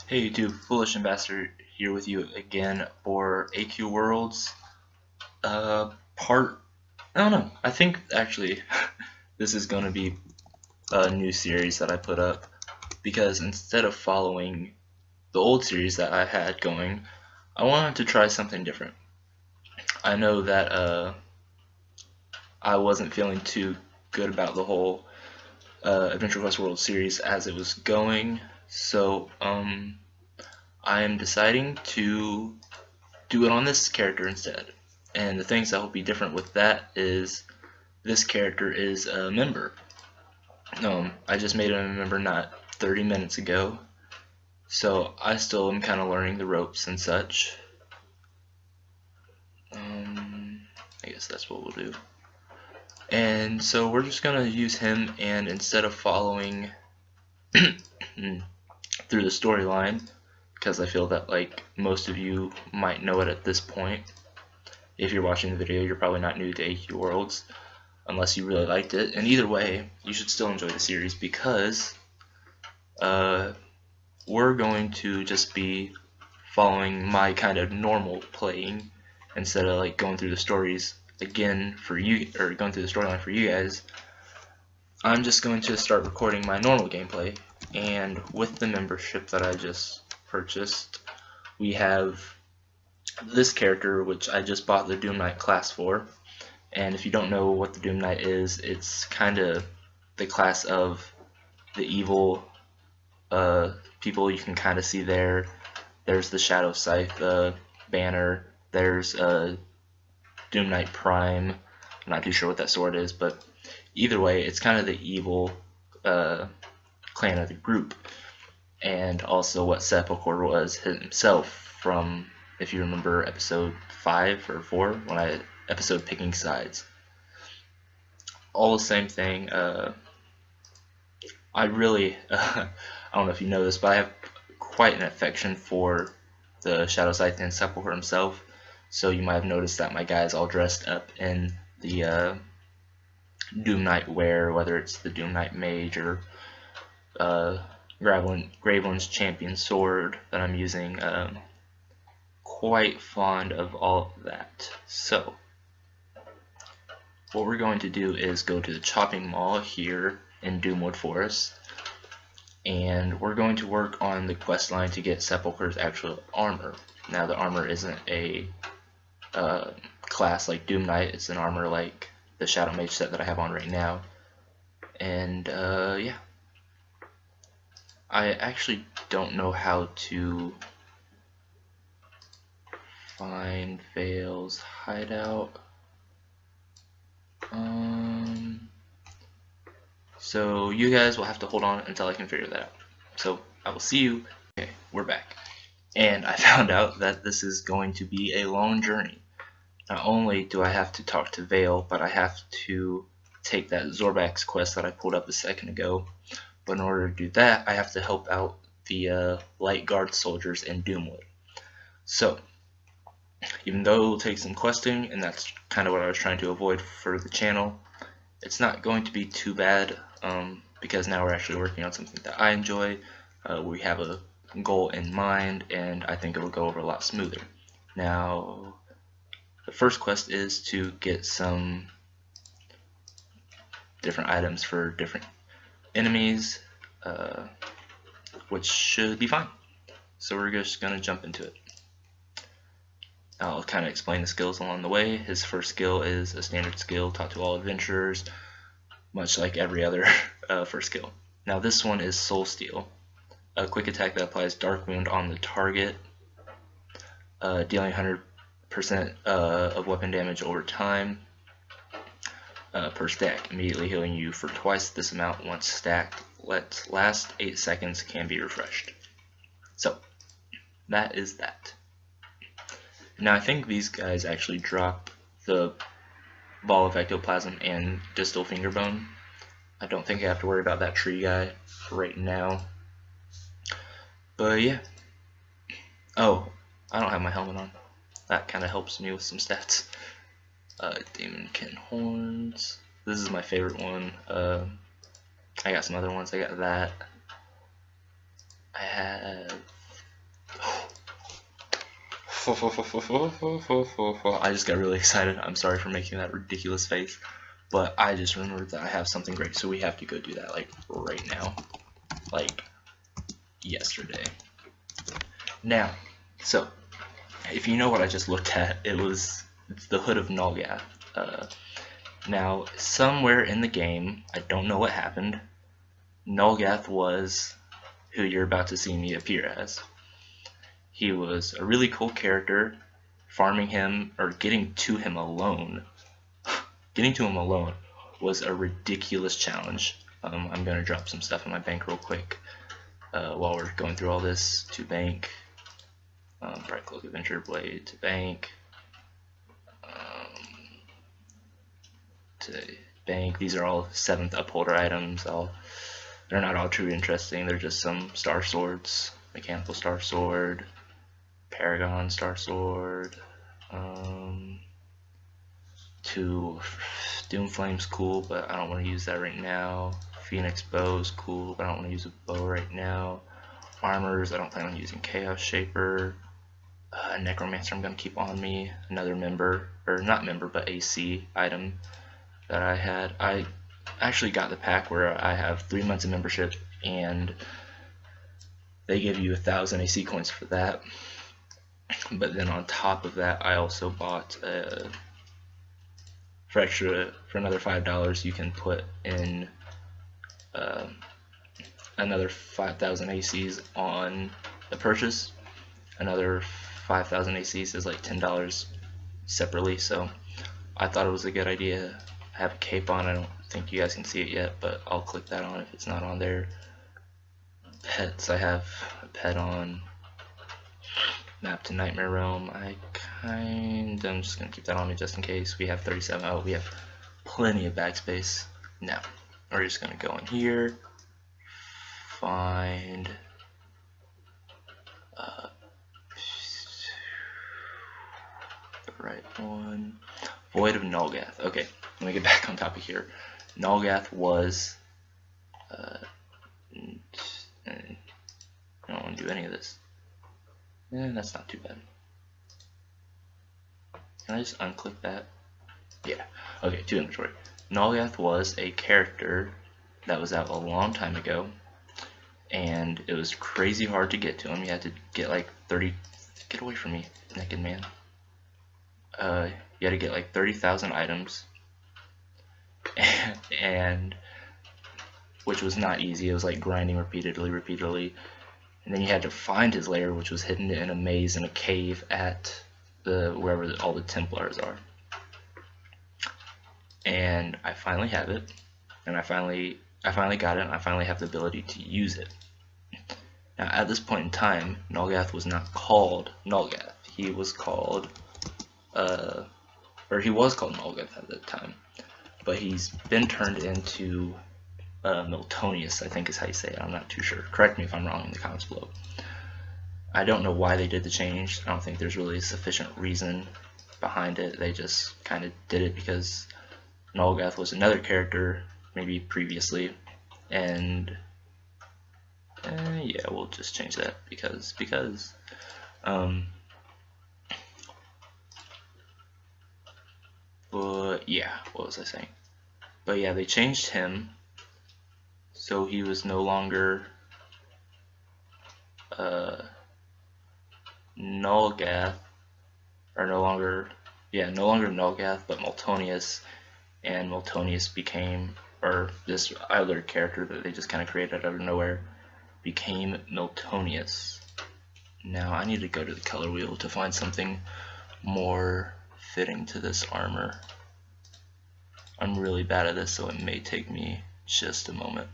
Hey YouTube, Foolish Ambassador here with you again for AQWorlds. Part, I don't know, I think actually this is going to be a new series that I put up because instead of following the old series that I had going, I wanted to try something different. I know that I wasn't feeling too good about the whole Adventure Quest World series as it was going, so I am deciding to do it on this character instead. And the things that will be different with that is this character is a member. I just made him a member not 30 minutes ago, so I still am kind of learning the ropes and such. I guess that's what we'll do. And so we're just gonna use him, and instead of following through the storyline, because I feel that like most of you might know it at this point. If you're watching the video, you're probably not new to AQWorlds unless you really liked it. And either way, you should still enjoy the series because we're going to just be following my kind of normal playing instead of like going through the stories again for you, or going through the storyline for you guys. I'm just going to start recording my normal gameplay, and with the membership that I just purchased, we have this character, which I just bought the Doom Knight class for. And if you don't know what the Doom Knight is, it's kind of the class of the evil people you can kind of see there. There's the Shadow Scythe banner. There's Doom Knight Prime. I'm not too sure what that sword is, but either way, it's kind of the evil clan of the group. And also what Sepulchre was himself from, if you remember episode 5 or 4, when I episode picking sides. All the same thing. I really, I don't know if you know this, but I have quite an affection for the Shadow Scythe and Sepulchre himself. So you might have noticed that my guy's all dressed up in the Doom Knight wear, whether it's the Doom Knight Mage or Graveland's Champion Sword that I'm using. Quite fond of all of that. So what we're going to do is go to the Chopping Mall here in Doomwood Forest, and we're going to work on the quest line to get Sepulchre's actual armor. Now the armor isn't a class like Doom Knight, it's an armor like the Shadow Mage set that I have on right now. And yeah, I actually don't know how to find Vale's hideout. So you guys will have to hold on until I can figure that out. So I will see you. Okay, we're back. And I found out that this is going to be a long journey. Not only do I have to talk to Vale, but I have to take that Zorbax quest that I pulled up a second ago. But in order to do that, I have to help out the Light Guard soldiers in Doomwood. So even though it will take some questing, and that's kind of what I was trying to avoid for the channel, it's not going to be too bad, because now we're actually working on something that I enjoy. We have a goal in mind, and I think it'll go over a lot smoother. Now, the first quest is to get some different items for different enemies, which should be fine. So we're just going to jump into it. I'll kind of explain the skills along the way. His first skill is a standard skill taught to all adventurers, much like every other first skill. Now this one is Soul Steal, a quick attack that applies Dark Wound on the target, dealing 100% of weapon damage over time per stack, immediately healing you for twice this amount once stacked. Last 8 seconds, can be refreshed. So that is that. Now I think these guys actually drop the Ball of Ectoplasm and Distal Fingerbone. I don't think I have to worry about that tree guy right now. But yeah. Oh, I don't have my helmet on. That kind of helps me with some stats. Daemonkin Horns. This is my favorite one. I got some other ones. I got that. I have I just got really excited. I'm sorry for making that ridiculous face, but I just remembered that I have something great, so we have to go do that like right now, like yesterday. Now, so if you know what I just looked at, it's the hood of Nolgath. Now, somewhere in the game, I don't know what happened, Nolgath was who you're about to see me appear as. He was a really cool character. Farming him, or getting to him alone, was a ridiculous challenge. I'm going to drop some stuff in my bank real quick while we're going through all this. To bank, Bright Cloak Adventure Blade to bank, to bank. These are all 7th upholder items. They're not all too interesting. They're just some star swords. Mechanical Star Sword, Paragon Star Sword, to Doomflame's cool, but I don't want to use that right now. Phoenix Bow's cool, but I don't want to use a bow right now. Armors, I don't plan on using Chaos Shaper. Necromancer I'm going to keep on me. Another member, or not member, but AC item that I had. I actually got the pack where I have 3 months of membership, and they give you 1,000 AC coins for that. But then on top of that, I also bought for another $5, you can put in another 5,000 ACs on the purchase. Another 5,000 ACs is like $10 separately, so I thought it was a good idea. I have a cape on. I don't think you guys can see it yet, but I'll click that on if it's not on there. Pets, I have a pet on. Map to Nightmare Realm, I'm just going to keep that on me just in case. We have 37, oh, we have plenty of backspace. Now, we're just going to go in here, find the right one, Void of Nolgath. Okay, let me get back on topic here. Nolgath was, I don't want to do any of this. That's not too bad. Can I just unclick that? Yeah. Okay, to inventory. Nolgath was a character that was out a long time ago, and it was crazy hard to get to him. You had to get like 30. Get away from me, naked man. You had to get like 30,000 items, and which was not easy. It was like grinding repeatedly. And then you had to find his lair, which was hidden in a maze in a cave at wherever all the Templars are. And I finally have it, and I finally got it, and I finally have the ability to use it. Now, at this point in time, Nolgath was not called Nolgath. He was called, he was called Nolgath at the time, but he's been turned into Miltonius, I think is how you say it. I'm not too sure. Correct me if I'm wrong in the comments below. I don't know why they did the change. I don't think there's really a sufficient reason behind it. They just kind of did it because Nolgath was another character, maybe previously, and yeah, we'll just change that because but yeah, what was I saying? But yeah, they changed him. So he was no longer Nolgath, or no longer Nolgath, but Miltonius, and Miltonius became, or this other character that they just kind of created out of nowhere, became Miltonius. Now I need to go to the color wheel to find something more fitting to this armor. I'm really bad at this, so it may take me just a moment.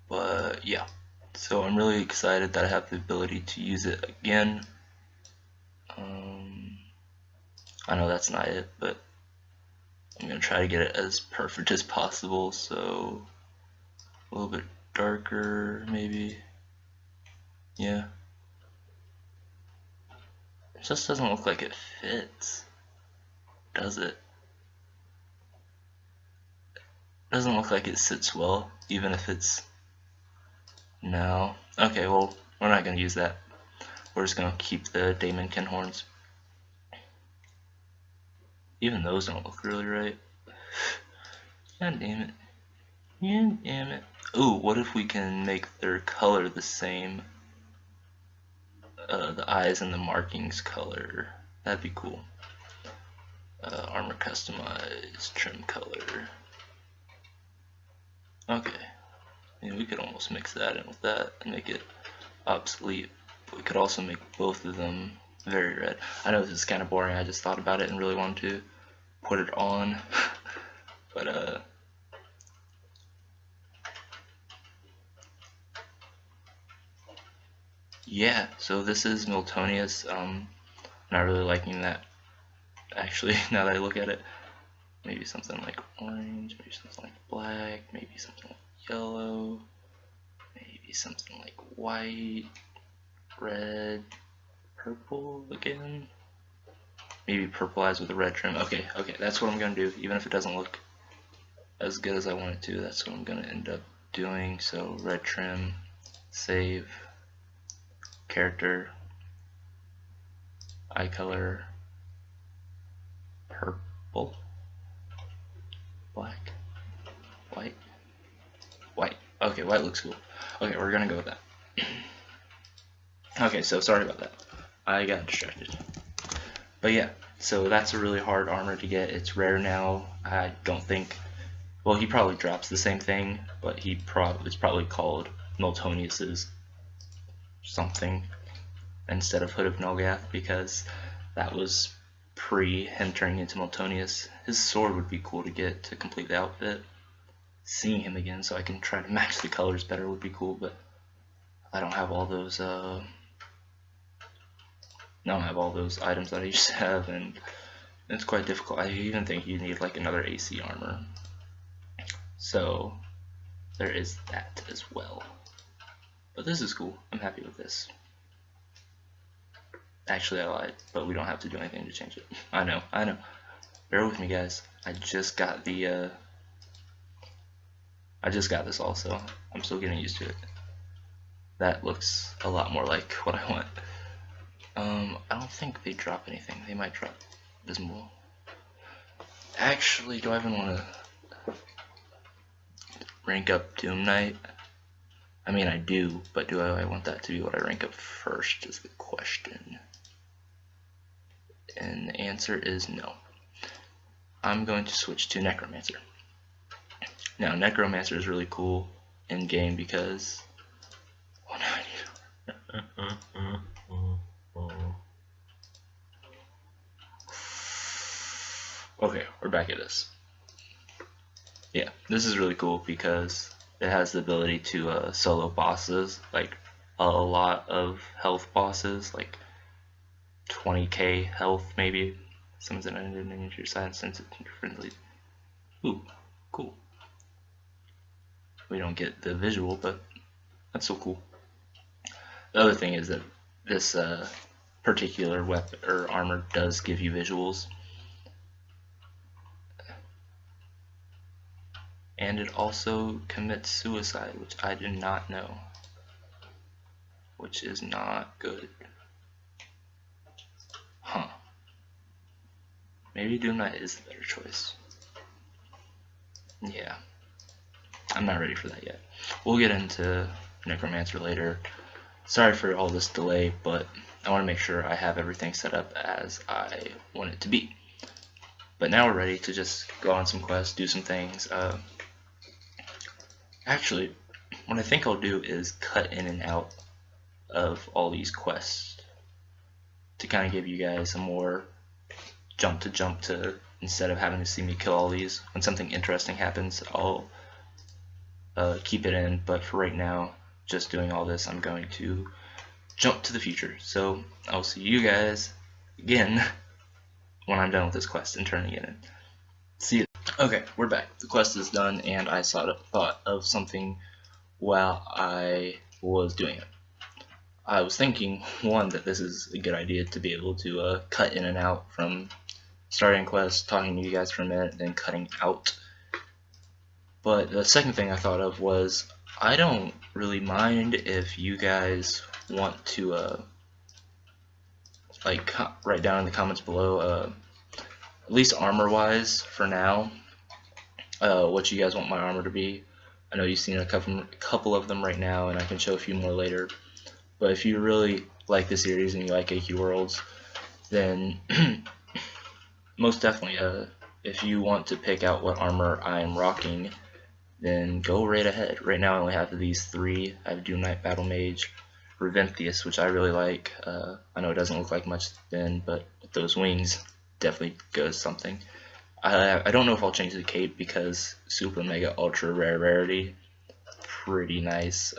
But yeah, so I'm really excited that I have the ability to use it again. I know that's not it, but I'm going to try to get it as perfect as possible, so a little bit darker maybe. Yeah. It just doesn't look like it fits, does it? It doesn't look like it sits well, even if it's... No. Okay, well, we're not going to use that. we're just gonna keep the Daemonkin horns. Even those don't look really right. God damn it. God damn it. Ooh, what if we can make their color the same? The eyes and the markings color. That'd be cool. Armor customize, trim color. Okay. I mean, we could almost mix that in with that and make it obsolete. But we could also make both of them very red. I know this is kind of boring. I just thought about it and really wanted to put it on. But yeah, so this is Miltonius. Not really liking that, actually, now that I look at it. Maybe something like orange, maybe something like black, maybe something like yellow, maybe something like white, red, purple again. Maybe purple eyes with a red trim. Okay, that's what I'm gonna do. Even if it doesn't look as good as I want it to, that's what I'm gonna end up doing. So red trim, save, character, eye color, purple, black, white, white. Okay, white looks cool. Okay, we're gonna go with that. Okay, so sorry about that. I got distracted. But yeah, so that's a really hard armor to get. It's rare now. I don't think. Well, he probably drops the same thing, but it's probably called Miltonius's something instead of Hood of Nolgath, because that was pre him turning into Miltonius. His sword would be cool to get to complete the outfit. Seeing him again so I can try to match the colors better would be cool, but I don't have all those items that I used to have, and it's quite difficult. I even think you need like another AC armor. So there is that as well. But this is cool. I'm happy with this. Actually, I lied, but we don't have to do anything to change it. I know. Bear with me, guys. I just got this also. I'm still getting used to it. That looks a lot more like what I want. I don't think they drop anything. They might drop Dismal. Actually, do I even want to rank up Doom Knight? I mean, I do, but do I want that to be what I rank up first is the question. And the answer is no. I'm going to switch to Necromancer. Now, Necromancer is really cool in game because... Oh, no, okay, we're back at this. Yeah, this is really cool because it has the ability to solo bosses, like a lot of health bosses, like 20k health maybe. Summons an enemy into your side, sense it friendly. Ooh, cool. We don't get the visual, but that's so cool. The other thing is that this particular weapon or armor does give you visuals. And it also commits suicide, which I did not know, which is not good. Huh. Maybe Doom Knight is the better choice. Yeah. I'm not ready for that yet. We'll get into Necromancer later. Sorry for all this delay, but I want to make sure I have everything set up as I want it to be. But now we're ready to just go on some quests, do some things. Actually, what I think I'll do is cut in and out of all these quests to kind of give you guys a more jump to instead of having to see me kill all these. When something interesting happens, I'll keep it in, but for right now, just doing all this, I'm going to jump to the future. So I'll see you guys again when I'm done with this quest and turning it in. See you. Okay, we're back. The quest is done, and I thought of something while I was doing it. I was thinking, one, that this is a good idea to be able to cut in and out from starting quest, talking to you guys for a minute, then cutting out. But the second thing I thought of was, I don't really mind if you guys want to like write down in the comments below, at least armor wise for now, what you guys want my armor to be. I know you've seen a couple of them right now, and I can show a few more later. But if you really like the series and you like AQWorlds, then most definitely, if you want to pick out what armor I'm rocking, then go right ahead. Right now I only have these three. I have Doom Knight, Battle Mage, Reventhius, which I really like. I know it doesn't look like much then, but with those wings, definitely goes something. I don't know if I'll change the cape because Super Mega Ultra Rare Rarity, pretty nice.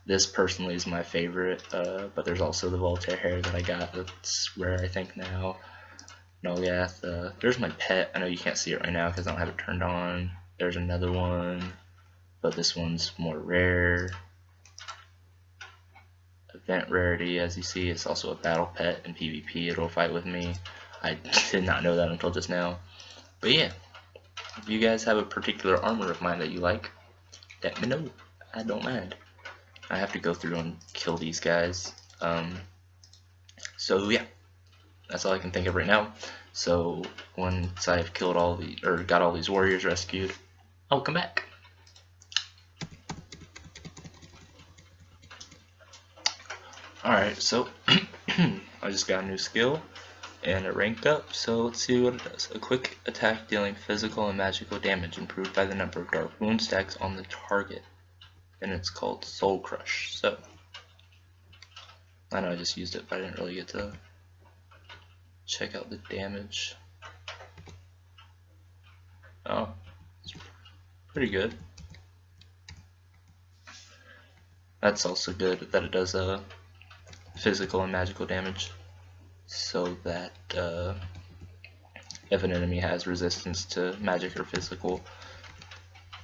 This personally is my favorite, but there's also the Voltaire hair that I got that's rare I think now. Nolgath, there's my pet. I know you can't see it right now because I don't have it turned on. There's another one, but this one's more rare. Event rarity, as you see, it's also a battle pet in PvP. It'll fight with me. I did not know that until just now. But yeah, if you guys have a particular armor of mine that you like, let me know. I don't mind. I have to go through and kill these guys. So yeah, that's all I can think of right now. So once I've killed all the, or got all these warriors rescued, I'll come back. Alright, so I just got a new skill and it ranked up, so let's see what it does. A quick attack dealing physical and magical damage improved by the number of dark wound stacks on the target. And it's called Soul Crush. So I know I just used it, but I didn't really get to check out the damage. Oh, it's pretty good. That's also good that it does physical and magical damage, so that if an enemy has resistance to magic or physical,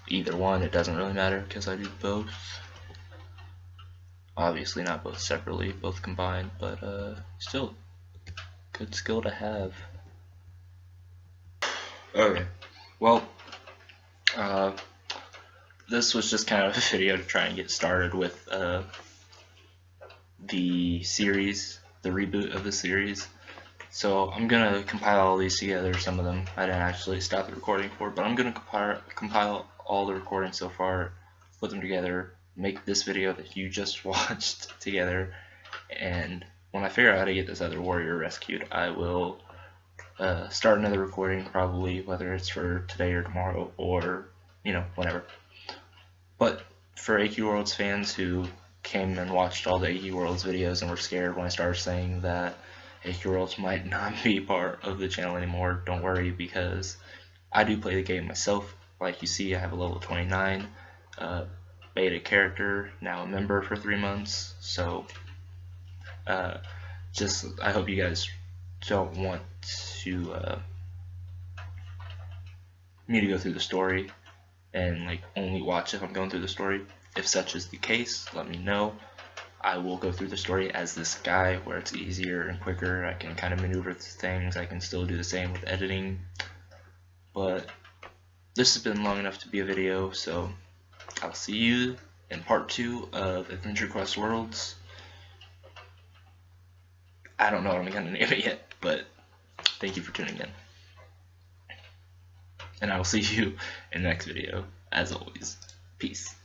either one, it doesn't really matter because I do both. Obviously not both separately, both combined, but still good skill to have. Okay, well, this was just kind of a video to try and get started with the series, the reboot of the series. So I'm gonna compile all these together. Some of them I didn't actually stop the recording for, but I'm gonna compile all the recordings so far, put them together, make this video that you just watched together, and when I figure out how to get this other warrior rescued, I will start another recording, probably, whether it's for today or tomorrow, or whenever. But for AQWorlds fans who came and watched all the AQWorlds videos and were scared when I started saying that AQWorlds might not be part of the channel anymore, don't worry, because I do play the game myself. Like you see, I have a level 29 beta character, now a member for 3 months, so I hope you guys don't want to me to go through the story and like only watch if I'm going through the story. If such is the case, let me know. I will go through the story as this guy, where it's easier and quicker. I can kind of maneuver things. I can still do the same with editing. But this has been long enough to be a video, so I'll see you in part 2 of Adventure Quest Worlds. I don't know what I'm going to name it yet, but thank you for tuning in. And I will see you in the next video, as always. Peace.